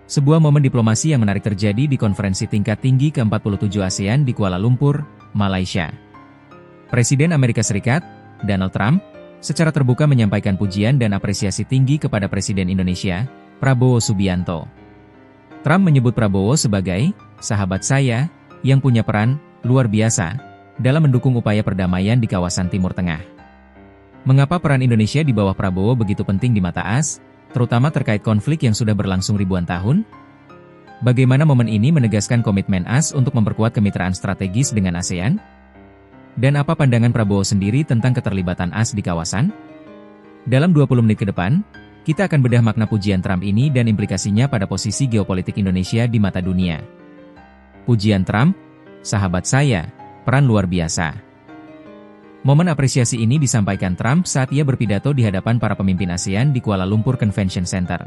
Sebuah momen diplomasi yang menarik terjadi di konferensi tingkat tinggi ke-47 ASEAN di Kuala Lumpur, Malaysia. Presiden Amerika Serikat, Donald Trump, secara terbuka menyampaikan pujian dan apresiasi tinggi kepada Presiden Indonesia, Prabowo Subianto. Trump menyebut Prabowo sebagai sahabat saya yang punya peran luar biasa dalam mendukung upaya perdamaian di kawasan Timur Tengah. Mengapa peran Indonesia di bawah Prabowo begitu penting di mata AS, terutama terkait konflik yang sudah berlangsung ribuan tahun? Bagaimana momen ini menegaskan komitmen AS untuk memperkuat kemitraan strategis dengan ASEAN? Dan apa pandangan Prabowo sendiri tentang keterlibatan AS di kawasan? Dalam 20 menit ke depan, kita akan bedah makna pujian Trump ini dan implikasinya pada posisi geopolitik Indonesia di mata dunia. Pujian Trump, sahabat saya, peran luar biasa. Momen apresiasi ini disampaikan Trump saat ia berpidato di hadapan para pemimpin ASEAN di Kuala Lumpur Convention Center.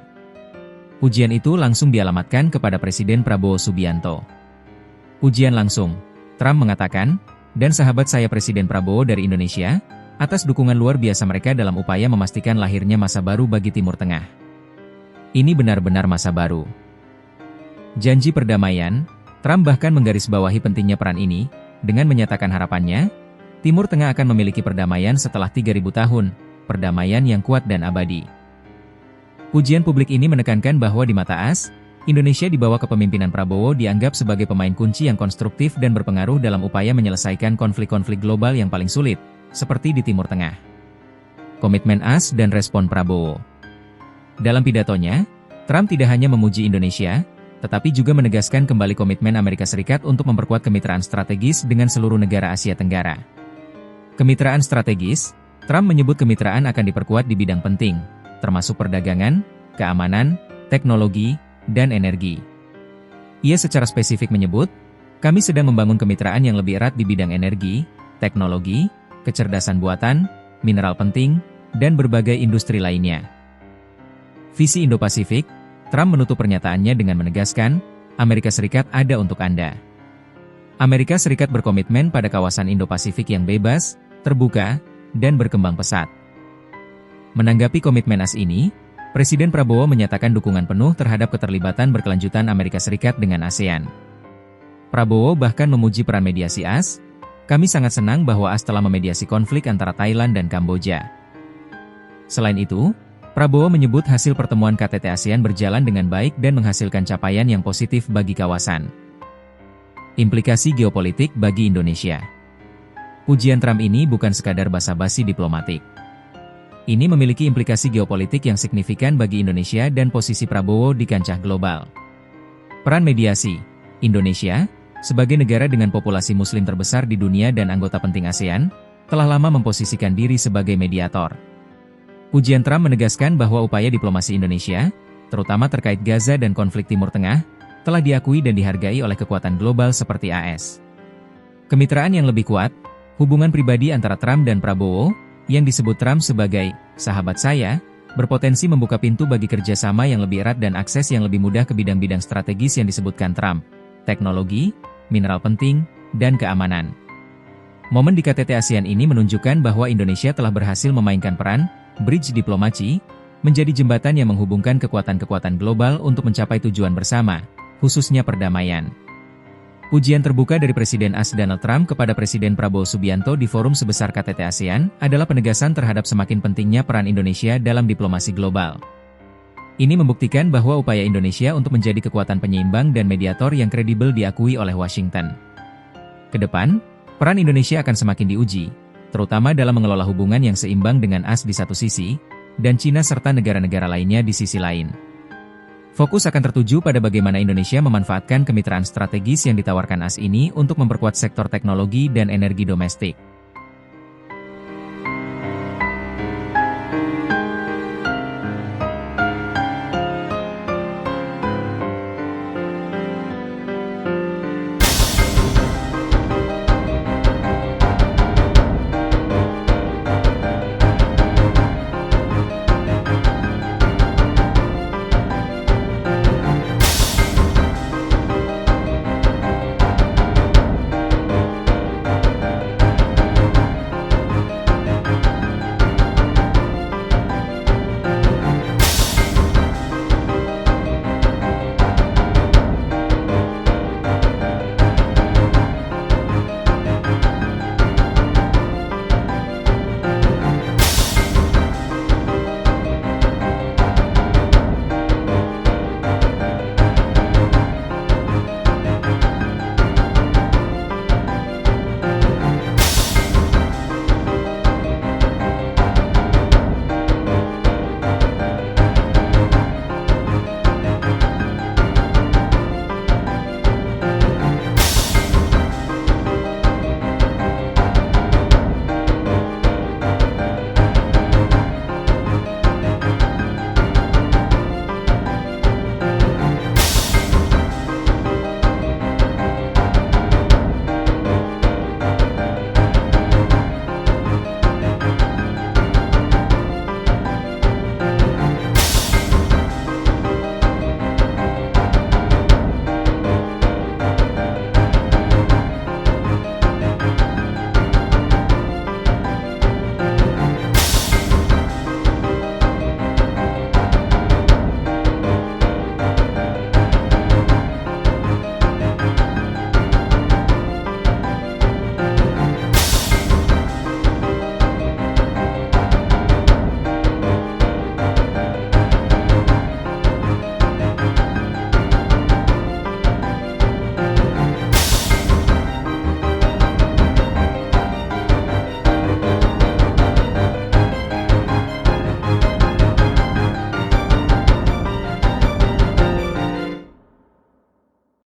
Pujian itu langsung dialamatkan kepada Presiden Prabowo Subianto. Pujian langsung, Trump mengatakan, dan sahabat saya Presiden Prabowo dari Indonesia, atas dukungan luar biasa mereka dalam upaya memastikan lahirnya masa baru bagi Timur Tengah. Ini benar-benar masa baru. Janji perdamaian, Trump bahkan menggarisbawahi pentingnya peran ini, dengan menyatakan harapannya, Timur Tengah akan memiliki perdamaian setelah 3.000 tahun, perdamaian yang kuat dan abadi. Pujian publik ini menekankan bahwa di mata AS, Indonesia di bawah kepemimpinan Prabowo dianggap sebagai pemain kunci yang konstruktif dan berpengaruh dalam upaya menyelesaikan konflik-konflik global yang paling sulit, seperti di Timur Tengah. Komitmen AS dan respon Prabowo. Dalam pidatonya, Trump tidak hanya memuji Indonesia, tetapi juga menegaskan kembali komitmen Amerika Serikat untuk memperkuat kemitraan strategis dengan seluruh negara Asia Tenggara. Kemitraan strategis, Trump menyebut kemitraan akan diperkuat di bidang penting, termasuk perdagangan, keamanan, teknologi, dan energi. Ia secara spesifik menyebut, kami sedang membangun kemitraan yang lebih erat di bidang energi, teknologi, kecerdasan buatan, mineral penting, dan berbagai industri lainnya. Visi Indo-Pasifik, Trump menutup pernyataannya dengan menegaskan, Amerika Serikat ada untuk Anda. Amerika Serikat berkomitmen pada kawasan Indo-Pasifik yang bebas, terbuka, dan berkembang pesat. Menanggapi komitmen AS ini, Presiden Prabowo menyatakan dukungan penuh terhadap keterlibatan berkelanjutan Amerika Serikat dengan ASEAN. Prabowo bahkan memuji peran mediasi AS, kami sangat senang bahwa AS telah memediasi konflik antara Thailand dan Kamboja. Selain itu, Prabowo menyebut hasil pertemuan KTT ASEAN berjalan dengan baik dan menghasilkan capaian yang positif bagi kawasan. Implikasi geopolitik bagi Indonesia. Pujian Trump ini bukan sekadar basa-basi diplomatik. Ini memiliki implikasi geopolitik yang signifikan bagi Indonesia dan posisi Prabowo di kancah global. Peran mediasi. Indonesia, sebagai negara dengan populasi muslim terbesar di dunia dan anggota penting ASEAN, telah lama memposisikan diri sebagai mediator. Pujian Trump menegaskan bahwa upaya diplomasi Indonesia, terutama terkait Gaza dan konflik Timur Tengah, telah diakui dan dihargai oleh kekuatan global seperti AS. Kemitraan yang lebih kuat, hubungan pribadi antara Trump dan Prabowo, yang disebut Trump sebagai sahabat saya, berpotensi membuka pintu bagi kerjasama yang lebih erat dan akses yang lebih mudah ke bidang-bidang strategis yang disebutkan Trump, teknologi, mineral penting, dan keamanan. Momen di KTT ASEAN ini menunjukkan bahwa Indonesia telah berhasil memainkan peran bridge diplomasi, menjadi jembatan yang menghubungkan kekuatan-kekuatan global untuk mencapai tujuan bersama, khususnya perdamaian. Pujian terbuka dari Presiden AS Donald Trump kepada Presiden Prabowo Subianto di forum sebesar KTT ASEAN adalah penegasan terhadap semakin pentingnya peran Indonesia dalam diplomasi global. Ini membuktikan bahwa upaya Indonesia untuk menjadi kekuatan penyeimbang dan mediator yang kredibel diakui oleh Washington. Kedepan, peran Indonesia akan semakin diuji, terutama dalam mengelola hubungan yang seimbang dengan AS di satu sisi, dan China serta negara-negara lainnya di sisi lain. Fokus akan tertuju pada bagaimana Indonesia memanfaatkan kemitraan strategis yang ditawarkan AS ini untuk memperkuat sektor teknologi dan energi domestik.